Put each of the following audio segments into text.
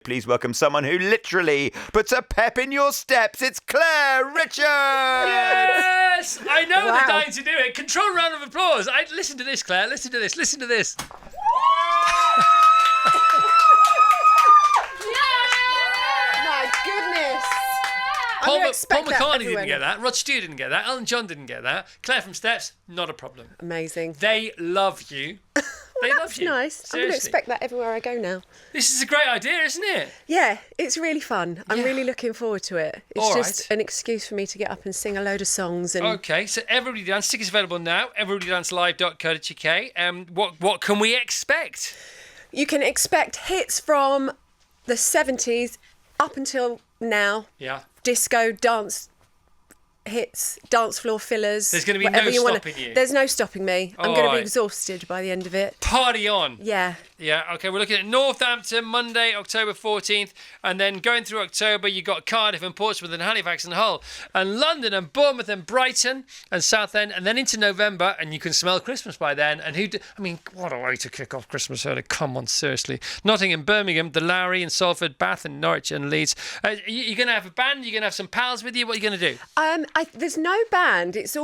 Please welcome someone who literally puts a pep in your steps. It's Claire Richards! Yes! I know they're dying to do it. Control round of applause. Listen to this, Claire. Listen to this. Listen to this. My goodness. Paul McCartney didn't get that. Rod Stewart didn't get that. Elton John didn't get that. Claire from Steps, not a problem. Amazing. They love you. They love you. Nice. Seriously. I'm going to expect that everywhere I go now. This is a great idea, isn't it? Yeah, it's really fun. I'm really looking forward to it. It's All just right. an excuse for me to get up and sing a load of songs. And Okay, so Everybody Dance, tickets available now, everybodydancelive.co.uk. What can we expect? you can expect hits from the 70s up until now. Yeah. Disco, dance hits, dance floor fillers. There's going to be whatever no wanna- stopping you. There's no stopping me. I'm All going to be right. exhausted by the end of it. Party on. Yeah. Yeah, okay, we're looking at Northampton, Monday, October 14th, and then going through October, you've got Cardiff and Portsmouth and Halifax and Hull, and London and Bournemouth and Brighton and Southend, and then into November, and you can smell Christmas by then. And what a way to kick off Christmas early. Come on, seriously. Nottingham, Birmingham, the Lowry and Salford, Bath and Norwich and Leeds. You're going to have a band? You're going to have some pals with you? What are you going to do? There's no band. It's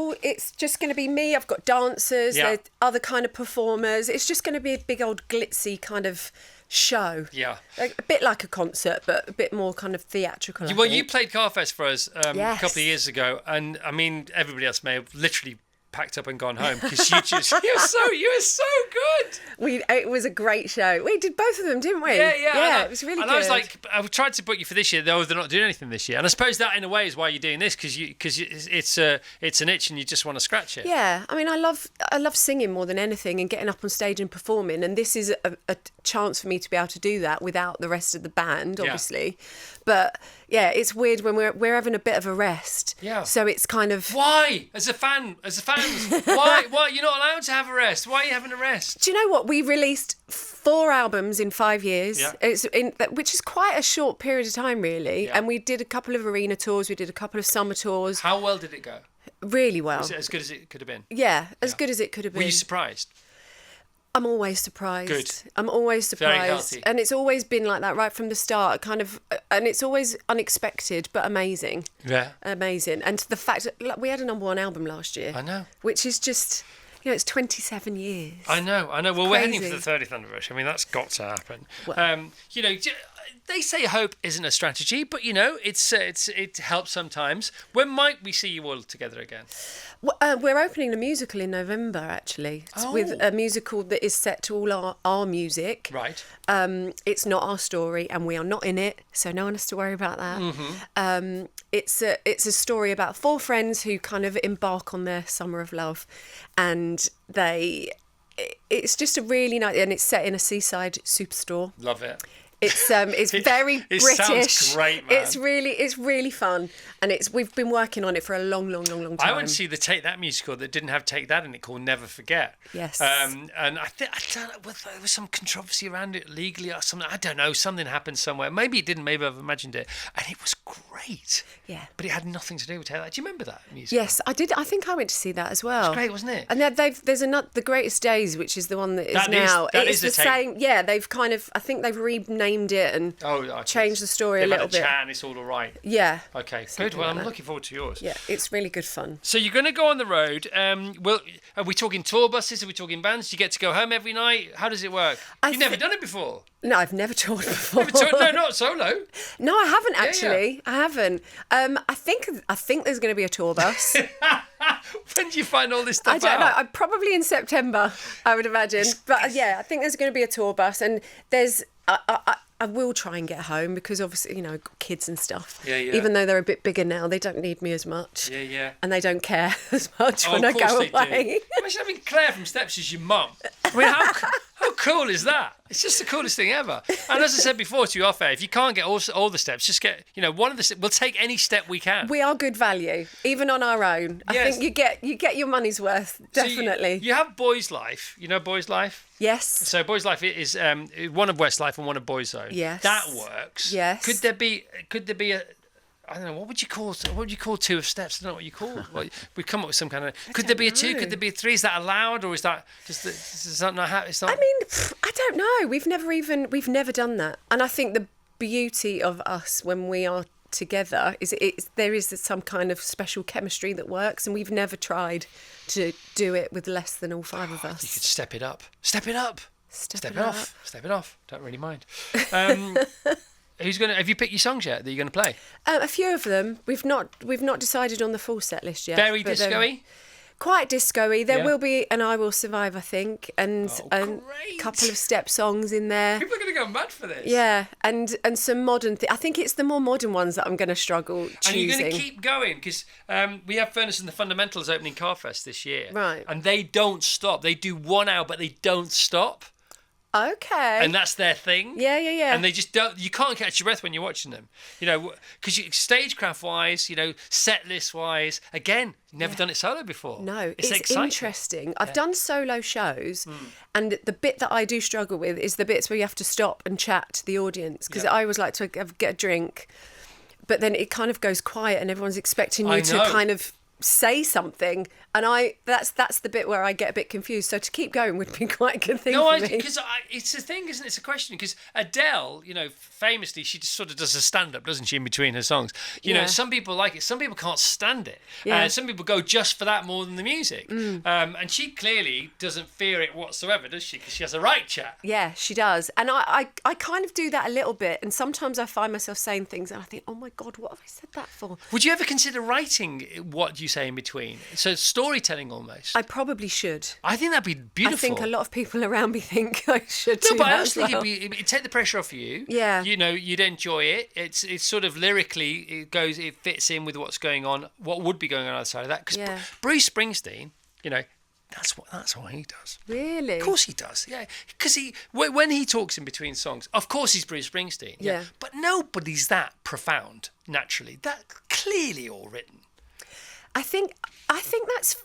just going to be me. I've got dancers. Yeah. There's other kind of performers. It's just going to be a big old glitzy kind of show. Yeah. A bit like a concert, but a bit more kind of theatrical. Well, you played Carfest for us a Yes. couple of years ago, and I mean, everybody else may have literally packed up and gone home because you were so good. It was a great show. We did both of them, didn't we? Yeah. It was really and good. I was like, I tried to book you for this year. Though they're not doing anything this year, and I suppose that in a way is why you're doing this because it's an itch and you just want to scratch it. Yeah, I mean, I love singing more than anything and getting up on stage and performing, and this is a chance for me to be able to do that without the rest of the band, obviously. But yeah, it's weird when we're having a bit of a rest. Yeah. So it's kind of Why, as fans, why you're not allowed to have a rest? Why are you having a rest? Do you know what? We released 4 albums in 5 years. Yeah. Which is quite a short period of time, really. Yeah. And we did a couple of arena tours. We did a couple of summer tours. How well did it go? Really well. Was it as good as it could have been? Yeah, as good as it could have been. Were you surprised? I'm always surprised. Good. I'm always Very surprised. healthy. And it's always been like that right from the start, kind of, and it's always unexpected, but amazing. Yeah. Amazing. And the fact that we had a #1 album last year. I know. Which is just, it's 27 years. I know. Well, we're heading for crazy. the 30th anniversary. I mean, that's got to happen. Well- They say hope isn't a strategy, but it helps sometimes. When might we see you all together again? We're opening a musical in November, actually. It's with a musical that is set to all our music. Right. It's not our story, and we are not in it, so no one has to worry about that. Mm-hmm. It's a story about 4 friends who kind of embark on their summer of love, and it's just a really nice, and it's set in a seaside superstore. Love it. It's very It British. sounds great, man. It's really fun, and we've been working on it for a long time. I went to see the Take That musical that didn't have Take That in it, called Never Forget. Yes. And I don't know, there was some controversy around it legally or something. I don't know. Something happened somewhere. Maybe it didn't. Maybe I've imagined it. And it was great. Yeah. But it had nothing to do with Take That. Do you remember that musical? Yes, I did. I think I went to see that as well. It was great, wasn't it? And there's another, The Greatest Days, which is the one that is now. That it's is the the same. Yeah, they've kind of. I think they've renamed it and changed the story a little bit. Chat and it's all right. Yeah. Okay, good. Something Well, like I'm that. looking forward to yours. Yeah, it's really good fun. So you're going to go on the road. Are we talking tour buses? Are we talking vans? Do you get to go home every night? How does it work? You've never done it before. No, I've never toured before. No, not solo. No, I haven't actually. I haven't. I think there's going to be a tour bus. When do you find all this stuff I don't know. out? Probably in September, I would imagine. But yeah, I think there's going to be a tour bus, and there's. I will try and get home because obviously, I've got kids and stuff. Yeah. Even though they're a bit bigger now, they don't need me as much. Yeah. And they don't care as much when of I course go they away. do. Imagine having Claire from Steps as your mum. I mean, how cool is that? It's just the coolest thing ever. And as I said before to you off air, if you can't get all the steps, just get one of the. We'll take any step we can. We are good value, even on our own. I Yes. think you get your money's worth, definitely. So you have Boys Life. You know Boys Life? Yes. So Boys Life is one of Westlife and one of Boyzone. Yes. That works. Yes. Could there be a I don't know, what would you call 2 of steps? I don't know what you call. We come up with some kind of. Could there be a 2? know. Could there be a 3? Is that allowed, or is that just? Is that not? It's not. I mean, I don't know. We've never done that, and I think beauty of us when we are together is there is some kind of special chemistry that works, and we've never tried to do it with less than all 5 of us. You could step it up. Step it up. Step Step it it up. off. Step it off. Don't really mind. Have you picked your songs yet that you're going to play? A few of them. We've not decided on the full set list yet. Very but, disco-y? Quite disco-y. There Yeah. will be an I Will Survive, I think, and a great. couple of step songs in there. People are going to go mad for this. Yeah, and some modern. I think it's the more modern ones that I'm going to struggle choosing. And you're going to keep going because we have Furnace and the Fundamentals opening Carfest this year. Right. And they don't stop. They do 1 hour, but they don't stop. Okay. And that's their thing. Yeah. And they just don't. You can't catch your breath when you're watching them. Because stagecraft wise, set list wise, again, never done it solo before. No, it's it's exciting. interesting. I've done solo shows, and the bit that I do struggle with is the bits where you have to stop and chat to the audience, because I always like to get a drink, but then it kind of goes quiet and everyone's expecting you to kind of say something, and that's the bit where I get a bit confused. So to keep going would be quite a good thing for me. Because it's a thing, isn't it? It's a question. Because Adele, famously, she just sort of does a stand-up, doesn't she, in between her songs? Some people like it, some people can't stand it. Yeah. Some people go just for that more than the music. And she clearly doesn't fear it whatsoever, does she? Because she has a right chat. Yeah, she does. And I kind of do that a little bit, and sometimes I find myself saying things and I think, oh my God, what have I said that for? Would you ever consider writing what you say in between? So storytelling almost. I probably should. I think that'd be beautiful. I think a lot of people around me think I should No, do but that I also as think well. it'd take the pressure off you. Yeah. You'd enjoy it. It's sort of lyrically, it fits in with what's going on, what would be going on outside of that. Because Bruce Springsteen, that's what he does. Really? Of course he does. Yeah, because when he talks in between songs, of course he's Bruce Springsteen. Yeah. But nobody's that profound naturally. That clearly all written. I think that's.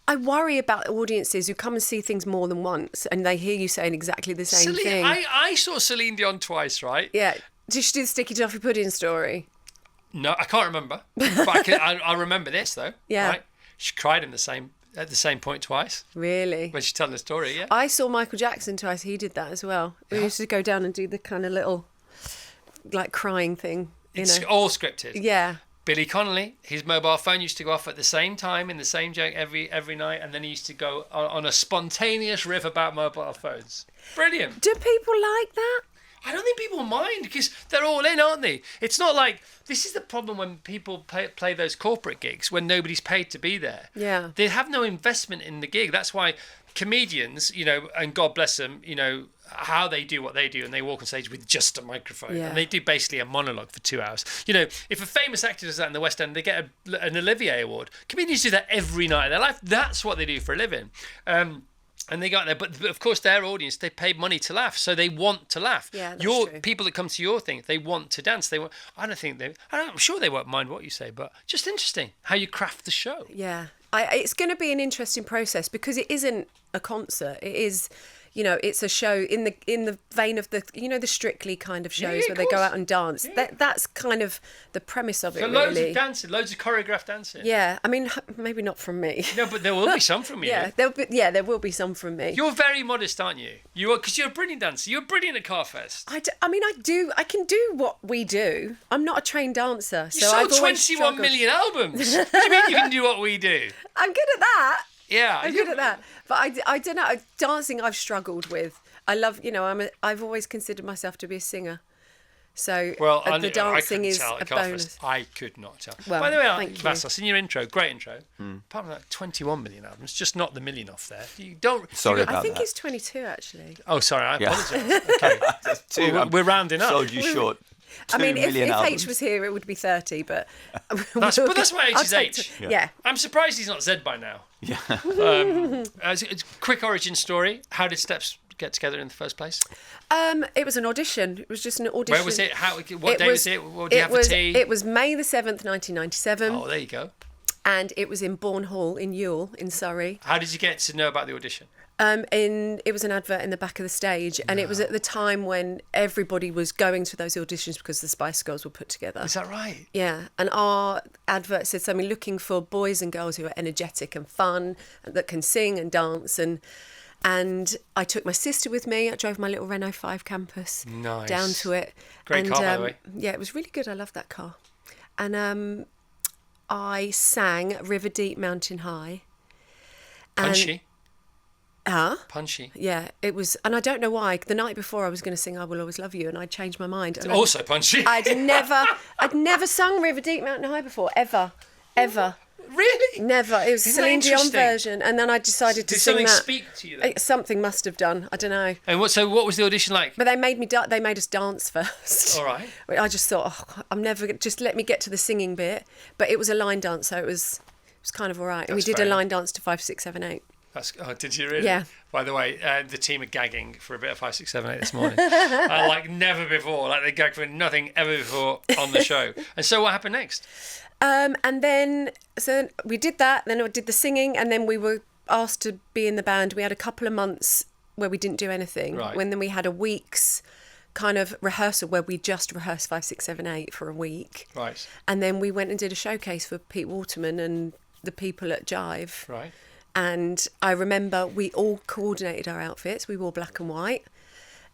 I worry about audiences who come and see things more than once, and they hear you saying exactly the same thing. I saw Celine Dion twice, right? Yeah. Did she do the sticky toffee pudding story? No, I can't remember. But I remember this though. Yeah. Right? She cried at the same point twice. Really? When she's telling the story, yeah. I saw Michael Jackson twice. He did that as well. We used to go down and do the kind of little, crying thing. It's all scripted. Yeah. Billy Connolly, his mobile phone used to go off at the same time in the same joke every night, and then he used to go on a spontaneous riff about mobile phones. Brilliant. Do people like that? I don't think people mind because they're all in, aren't they? It's not like this is the problem when people play those corporate gigs when nobody's paid to be there. Yeah. They have no investment in the gig. That's why comedians, and God bless them, how they do what they do, and they walk on stage with just a microphone, and they do basically a monologue for 2 hours. If a famous actor does that in the West End, they get an Olivier Award. Comedians do that every night of their life. That's what they do for a living. And they got there, but of course their audience, they pay money to laugh, so they want to laugh. Yeah, that's true. People that come to your thing, they want to dance. I'm sure they won't mind what you say, but just interesting how you craft the show. Yeah. It's going to be an interesting process because it isn't a concert. It is, it's a show in the vein of the Strictly kind of shows where they go out and dance. Yeah. That's kind of the premise of it, So really. loads of dancing, loads of choreographed dancing. Yeah, I mean, maybe not from me. No, but there will be some from you. there will be some from me. You're very modest, aren't you? You are, because you're a brilliant dancer. You're brilliant at Carfest. I can do what we do. I'm not a trained dancer, You so sold I've always 21 struggled. million albums. What do you mean you can do what we do? I'm good at that. Yeah, I'm good at that. But I don't know. Dancing, I've struggled with. I love, I've always considered myself to be a singer. So the dancing is a bonus. I could not tell. Well, By the way, thank you. Vassos, in your intro, great intro. Apart from that, 21 million albums, just not the million off there. You don't. Sorry I about think that. it's 22 actually. Oh, sorry, I apologise. Okay, we're rounding up. Sold you short. I mean, if albums. H was here, it would be 30, but That's why H I'll is take H. Yeah. I'm surprised he's not Z by now. Yeah. It's a quick origin story. How did Steps get together in the first place? It was an audition. It was just an audition. Where was it? What day was it? What did you have for tea? It was May the 7th, 1997. Oh, there you go. And it was in Bourne Hall in Ewell, in Surrey. How did you get to know about the audition? It was an advert in the back of the stage, and it was at the time when everybody was going to those auditions because the Spice Girls were put together. Is that right? Yeah, and our advert said something looking for boys and girls who are energetic and fun, and that can sing and dance, and And I took my sister with me. I drove my little Renault 5 Campus down to it. Great car, by the way. Yeah, it was really good. I loved that car. And I sang River Deep, Mountain High. Punchy. Punchy. Yeah, it was, and I don't know why. The night before I was going to sing "I Will Always Love You," and I changed my mind. And also punchy. I'd never sung River Deep, Mountain High before, ever. Really? Never. It was a Celine Dion version, and then I decided to sing that. Did something speak to you then? Something must have done. I don't know. And what was the audition like? But they made us dance first. All right. I just thought, I'm never just let me get to the singing bit. But it was a line dance, so it was kind of all right. And we did a line dance to 5, 6, 7, 8. Did you really? Yeah. By the way, the team are gagging for a bit of 5, 6, 7, 8 this morning. Like never before. Like they gagged for nothing ever before on the show. And so what happened next? And then, so we did that, then I did the singing, and then we were asked to be in the band. We had a couple of months where we didn't do anything. Right. Then we had a week's kind of rehearsal where we just rehearsed 5, 6, 7, 8 for a week. Right. And then we went and did a showcase for Pete Waterman and the people at Jive. Right. And I remember we all coordinated our outfits. We wore black and white,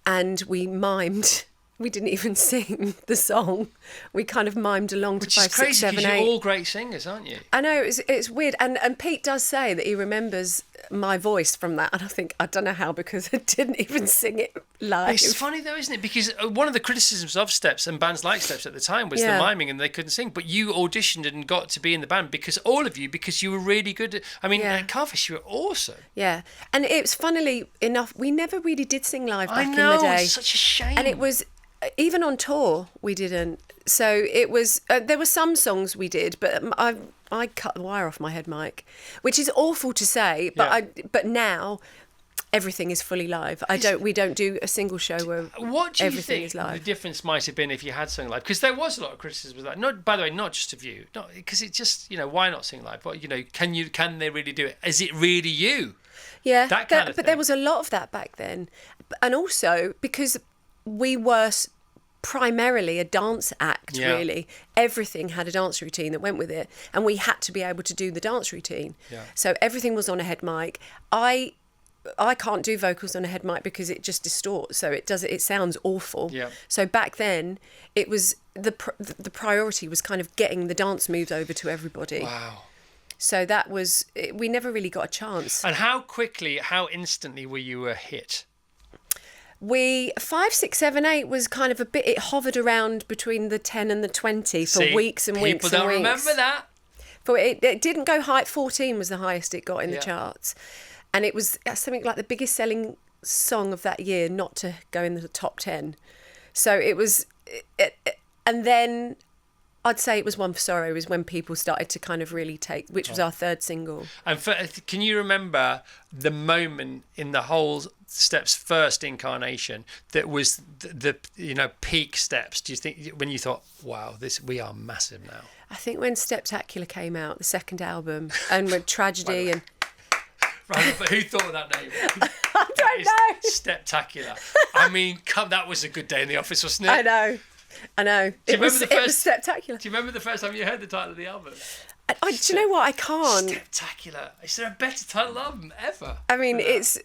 and we mimed. We didn't even sing the song. We kind of mimed along to 5, 6, 7, 8. Which is crazy because you're all great singers, aren't you? I know, it's weird. And Pete does say that he remembers my voice from that. And I think, I don't know how, because I didn't even sing it live. It's funny though, isn't it? Because one of the criticisms of Steps and bands like Steps at the time was the miming and they couldn't sing. But you auditioned and got to be in the band because you were really good at, at Carfish, you were awesome. Yeah. And it's funnily enough, we never really did sing live back in the day. I know, it's such a shame. And it was, even on tour, we didn't. So it was, there were some songs we did, but I cut the wire off my head mic, which is awful to say, but but now everything is fully live. We don't do a single show where what do you everything think is live. The difference might have been if you had sung live? Because there was a lot of criticism of that. Not, by the way, not just of you, because it just, why not sing live? But can they really do it? Is it really you? Yeah, that kind of but thing. there was a lot of that back then, and also because we were primarily a dance act, really. Everything had a dance routine that went with it, and we had to be able to do the dance routine. Yeah. So everything was on a head mic. I can't do vocals on a head mic because it just distorts, so it sounds awful. Yeah. So back then, it was the priority was kind of getting the dance moves over to everybody. Wow. So that was, we never really got a chance. And how instantly were you a hit? 5, 6, 7, 8 was kind of a bit, it hovered around between the 10 and the 20 for weeks and weeks and weeks. People don't remember that. But it didn't go high. 14 was the highest it got in the charts. And it was something like the biggest selling song of that year not to go in the top 10. So it was, and then I'd say it was One for Sorrow is when people started to kind of really take, which was our third single. And can you remember the moment in the whole Steps first incarnation that was the peak Steps? Do you think when you thought, wow, we are massive now? I think when Steptacular came out, the second album, and with Tragedy and. Right, but who thought of that name? I don't know. Steptacular. I mean, that was a good day in the office, wasn't it? I know. It was Steptacular. Do you remember the first time you heard the title of the album? Do you know what? I can't. Steptacular. Is there a better title album ever? I mean, it's.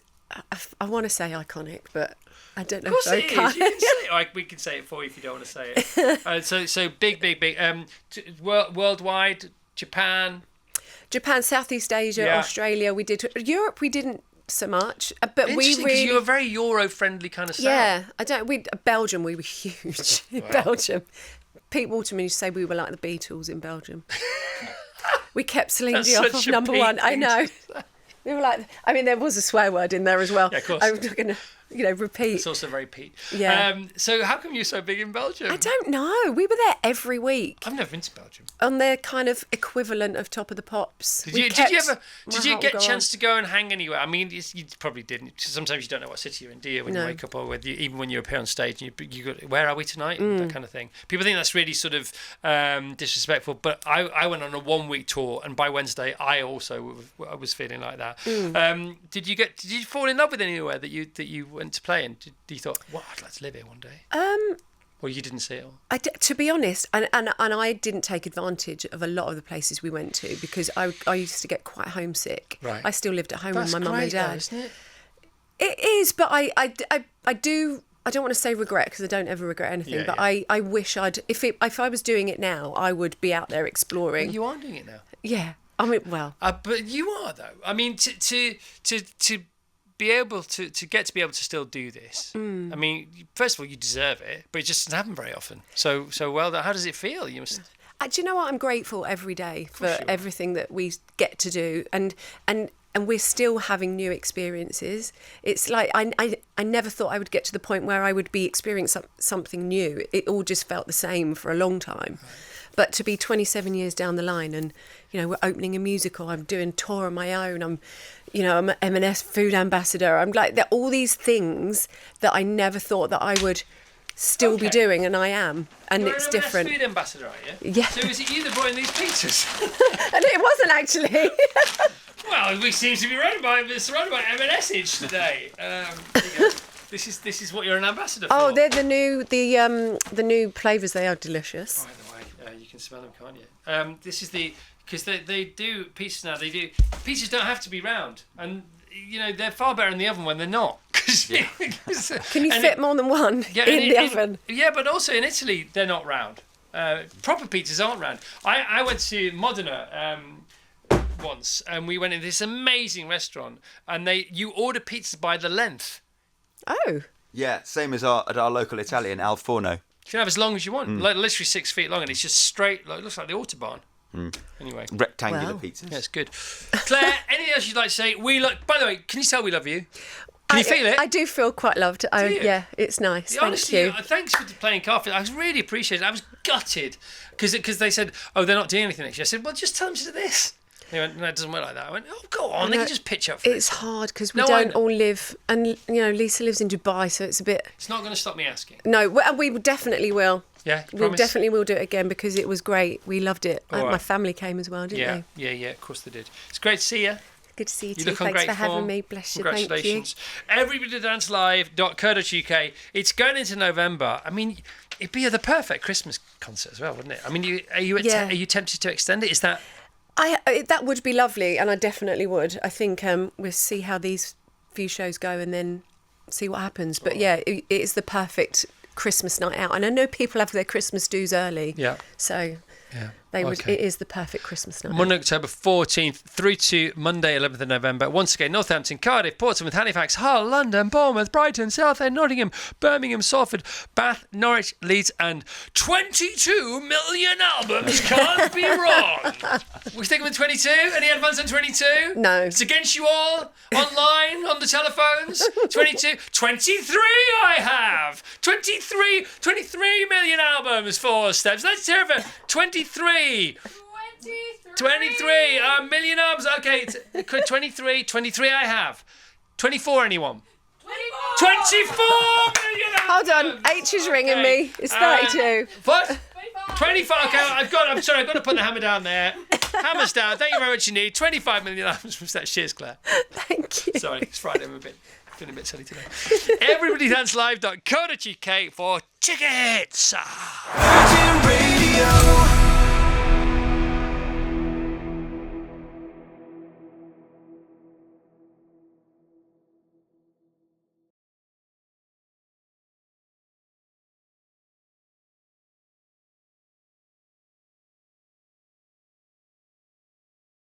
I want to say iconic, but I don't know. Of course it is. You can say it. We can say it for you if you don't want to say it. So big. Worldwide, Japan, Southeast Asia, Australia. We did Europe. We didn't so much, but we really. You were very Euro-friendly kind of sound. Yeah, Belgium. We were huge in Belgium. Pete Waterman used to say we were like the Beatles in Belgium. We kept Celine Dion off number one. I know. We were like, I mean, there was a swear word in there as well. Yeah, of course. I'm not going to, repeat. It's also very Pete. Yeah. So how come you're so big in Belgium? I don't know. We were there every week. I've never been to Belgium. On their kind of equivalent of Top of the Pops. Did you get a chance to go and hang anywhere? I mean, you probably didn't. Sometimes you don't know what city you're in, do you, when you wake up, or even when you appear on stage, and you go, where are we tonight? That kind of thing. People think that's really sort of disrespectful, but I went on a 1-week tour, and by Wednesday, I also was feeling like that. Did you fall in love with anywhere that you went to play in? Did you thought, wow, I'd like to live here one day? Or you didn't see it all? To be honest, and I didn't take advantage of a lot of the places we went to because I used to get quite homesick. Right. I still lived at home with my mum and dad. Though, isn't it? It is, but I do. I don't want to say regret because I don't ever regret anything. Yeah, but yeah. I wish I'd. If I was doing it now, I would be out there exploring. Well, you are doing it now. Yeah, I mean, well, But you are though. I mean, to be able to get to be able to still do this. I mean, first of all, you deserve it, but it just doesn't happen very often. So well done. How does it feel? You must. do you know what? I'm grateful every day for everything that we get to do, and we're still having new experiences. It's like I never thought I would get to the point where I would be experiencing something new. It all just felt the same for a long time. Right. But to be 27 years down the line and, we're opening a musical, I'm doing a tour on my own, I'm an M&S food ambassador. I'm like, there are all these things that I never thought that I would still be doing, and I am. And You're it's an different. food ambassador, are you? Yeah. So is it you that brought in these pizzas? And it wasn't actually. Well, we seem to be surrounded by M&S-age today. This is what you're an ambassador for. Oh, they're the new flavours. They are delicious. By the way, you can smell them, can't you? This is because they do pizzas now. Pizzas don't have to be round, and they're far better in the oven when they're not. Can you fit more than one in the oven? Yeah, but also in Italy they're not round. Proper pizzas aren't round. I went to Modena once, and we went in this amazing restaurant, and you order pizza by the length. Oh. Yeah, same as at our local Italian, Al Forno. You can have as long as you want, like literally 6 feet long, and it's just straight. Like, it looks like the Autobahn. Anyway, rectangular pizzas. Yeah, it's good. Claire, anything else you'd like to say? By the way, can you tell we love you? Can you feel it? I do feel quite loved. Yeah, it's nice. Honestly, Thank you. Thanks for playing Carfield. I really appreciate it. I was gutted because they said, "Oh, they're not doing anything next year." I said, "Well, just tell them to do this." They went, "No, it doesn't work like that." I went, "Oh, go on. They can just pitch up for It's hard because we don't all live, and Lisa lives in Dubai, so it's a bit. It's not going to stop me asking. No, we definitely will. Yeah, we definitely will do it again because it was great. We loved it. My family came as well, didn't they? Yeah. Of course they did. It's great to see you. Good to see you too. Look on Thanks great for having form. me. Bless you. Congratulations. Thank you. Everybodydancelive.co.uk. It's going into November. I mean, it'd be the perfect Christmas concert as well, wouldn't it? I mean, are you tempted to extend it? Is that? That would be lovely, and I definitely would. I think we'll see how these few shows go and then see what happens. But yeah, it is the perfect Christmas night out. And I know people have their Christmas dues early. Yeah. So it is the perfect Christmas night. Monday, October 14th through to Monday, 11th of November. Once again, Northampton, Cardiff, Portsmouth, Halifax, Hull, London, Bournemouth, Brighton, Southend, Nottingham, Birmingham, Salford, Bath, Norwich, Leeds, and 22 million albums. Can't be wrong. We're sticking with 22. Any advance on 22? No. It's against you all. Online, on the telephones. 22. 23 I have. 23 million albums for Steps. Let's hear it. 23. 23. A million albums. Okay, 23 I have. 24 anyone? 24 million albums. Hold on, H is ringing me. It's 32. What? 25. Okay, I've got to put the hammer down there. Hammer's down. Thank you very much indeed. 25 million albums from Steps. Cheers, Claire. Thank you. Sorry, it's Friday. I'm feeling a bit silly today. Everybodydancelive.co.uk for tickets. Virgin Radio.